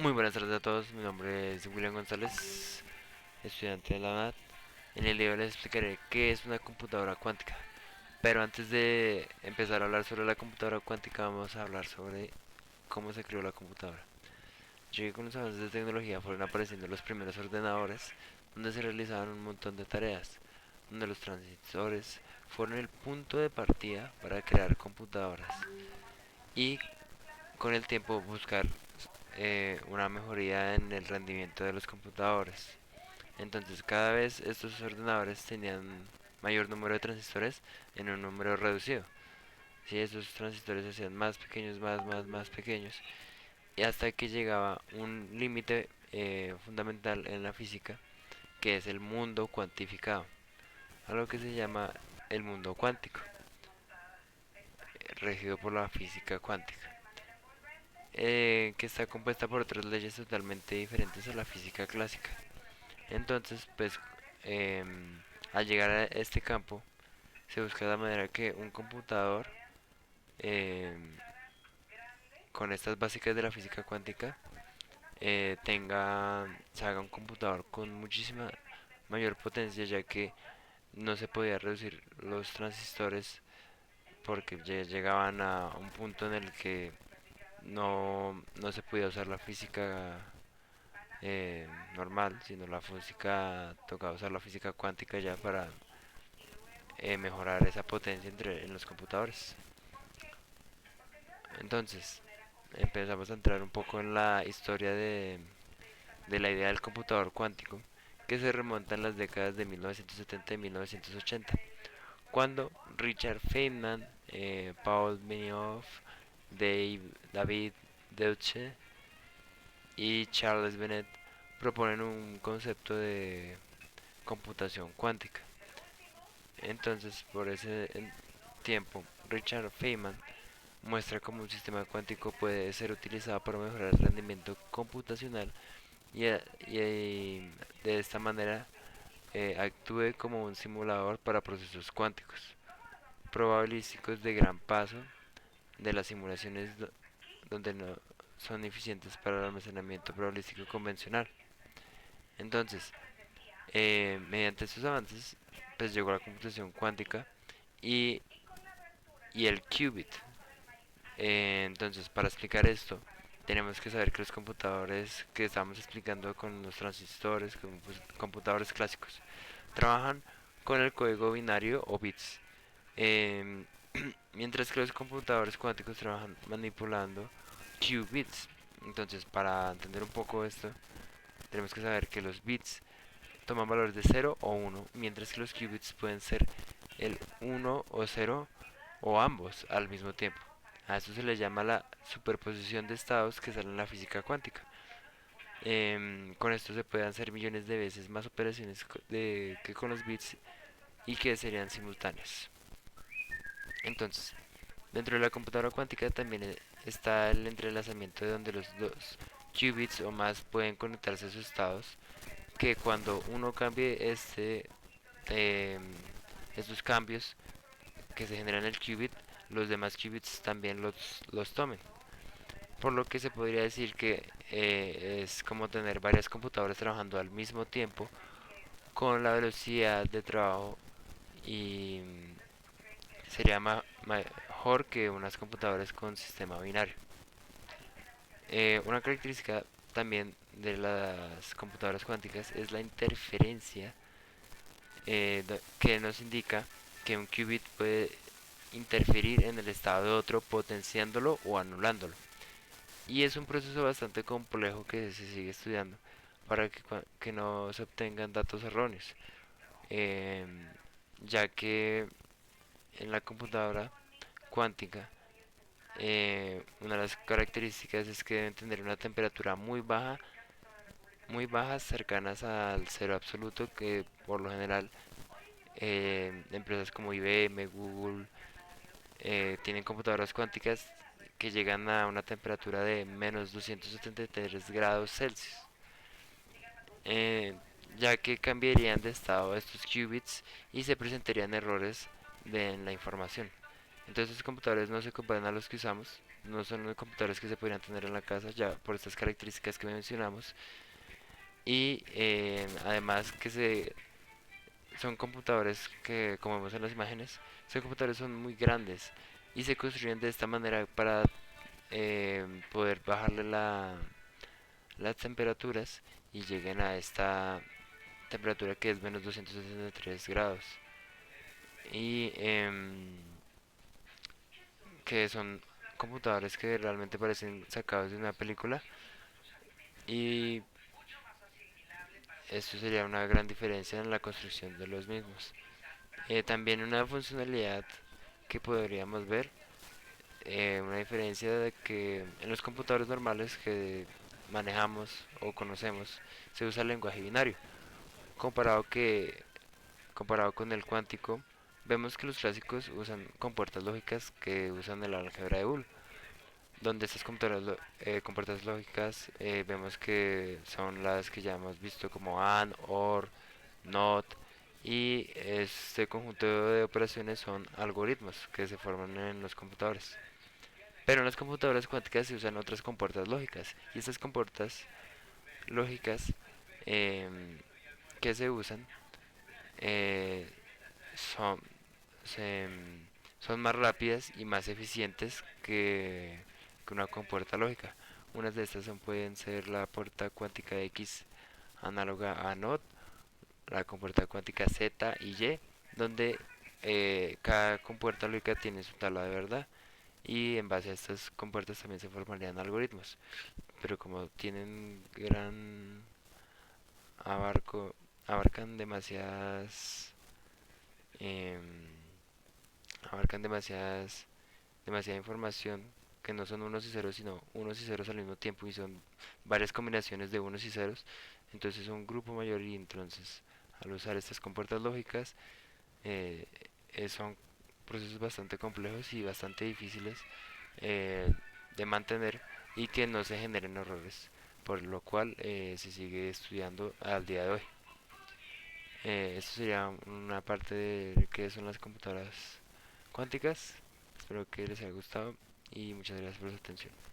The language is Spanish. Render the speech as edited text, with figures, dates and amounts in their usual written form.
Muy buenas tardes a todos, mi nombre es William González, estudiante de la UNAD. En el video les explicaré qué es una computadora cuántica. Pero antes de empezar a hablar sobre la computadora cuántica, vamos a hablar sobre cómo se creó la computadora. Ya que con los avances de tecnología fueron apareciendo los primeros ordenadores, donde se realizaban un montón de tareas, donde los transistores fueron el punto de partida para crear computadoras y con el tiempo buscar una mejoría en el rendimiento de los computadores. Entonces cada vez estos ordenadores tenían mayor número de transistores en un número reducido. Si esos transistores se hacían más pequeños, más pequeños, y hasta que llegaba un límite fundamental en la física, que es el mundo cuantificado, algo que se llama el mundo cuántico, regido por la física cuántica, que está compuesta por otras leyes totalmente diferentes a la física clásica. Entonces, pues, al llegar a este campo, se busca la manera que un computador, em, con estas básicas de la física cuántica, se haga un computador con muchísima mayor potencia, ya que no se podía reducir los transistores porque ya llegaban a un punto en el que no se podía usar la física normal, sino la física, tocaba usar la física cuántica ya para mejorar esa potencia en los computadores. Entonces, empezamos a entrar un poco en la historia de la idea del computador cuántico, que se remonta en las décadas de 1970 y 1980, cuando Richard Feynman, Paul Benioff, David Deutsche y Charles Bennett proponen un concepto de computación cuántica. Entonces, por ese tiempo, Richard Feynman muestra cómo un sistema cuántico puede ser utilizado para mejorar el rendimiento computacional y de esta manera actúe como un simulador para procesos cuánticos probabilísticos de gran paso de las simulaciones donde no son eficientes para el almacenamiento probabilístico convencional. Entonces, mediante estos avances, pues llegó la computación cuántica y, y el qubit. Entonces, para explicar esto, tenemos que saber que los computadores que estamos explicando con los transistores, con pues, computadores clásicos, trabajan con el código binario o bits, em, mientras que los computadores cuánticos trabajan manipulando qubits. Entonces, para entender un poco esto, tenemos que saber que los bits toman valores de cero o uno, mientras que los qubits pueden ser el uno o cero o ambos al mismo tiempo. A esto se le llama la superposición de estados que sale en la física cuántica. Con esto se pueden hacer millones de veces más operaciones que con los bits y que serían simultáneas. Entonces, dentro de la computadora cuántica también está el entrelazamiento de donde los dos qubits o más pueden conectarse a sus estados, que cuando uno cambie eh, estos cambios que se generan en el qubit, los demás qubits también los tomen. Por lo que se podría decir que es como tener varias computadoras trabajando al mismo tiempo con la velocidad de trabajo y sería mejor que unas computadoras con sistema binario. Una característica también de las computadoras cuánticas es la interferencia, que nos indica que un qubit puede interferir en el estado de otro potenciándolo o anulándolo. Y es un proceso bastante complejo que se sigue estudiando para que no se obtengan datos erróneos, em, ya que en la computadora cuántica una de las características es que deben tener una temperatura muy bajas, cercanas al cero absoluto, que por lo general empresas como IBM, Google, tienen computadoras cuánticas que llegan a una temperatura de menos 273 grados Celsius, eh, ya que cambiarían de estado estos qubits y se presentarían errores en la información. Entonces los computadores no se comparan a los que usamos, no son los computadores que se podrían tener en la casa ya por estas características que mencionamos. Y además que son computadores que, como vemos en las imágenes, esos computadores son muy grandes y se construyen de esta manera para poder bajarle las temperaturas y lleguen a esta temperatura que es menos 263 grados. Y que son computadores que realmente parecen sacados de una película. Y esto sería una gran diferencia en la construcción de los mismos. También una funcionalidad que podríamos ver, una diferencia de que en los computadores normales que manejamos o conocemos se usa el lenguaje binario, comparado que comparado con el cuántico, vemos que los clásicos usan compuertas lógicas que usan el álgebra de Boole, donde estas compuertas lógicas vemos que son las que ya hemos visto como AND, OR, NOT, y este conjunto de operaciones son algoritmos que se forman en los computadores. Pero en las computadoras cuánticas se usan otras compuertas lógicas, y estas compuertas lógicas em, que se usan eh, son, se, son más rápidas y más eficientes que una compuerta lógica. Unas de estas pueden ser la puerta cuántica X análoga a NOT, la compuerta cuántica Z y Y, donde cada compuerta lógica tiene su tabla de verdad y en base a estas compuertas también se formarían algoritmos. Pero como tienen gran abarco, abarcan em, demasiada información, que no son unos y ceros, sino unos y ceros al mismo tiempo y son varias combinaciones de unos y ceros, entonces es un grupo mayor y entonces al usar estas compuertas lógicas eh, son procesos bastante complejos y bastante difíciles eh, de mantener y que no se generen errores, por lo cual se sigue estudiando al día de hoy. Esto sería una parte de qué son las computadoras cuánticas. Espero que les haya gustado y muchas gracias por su atención.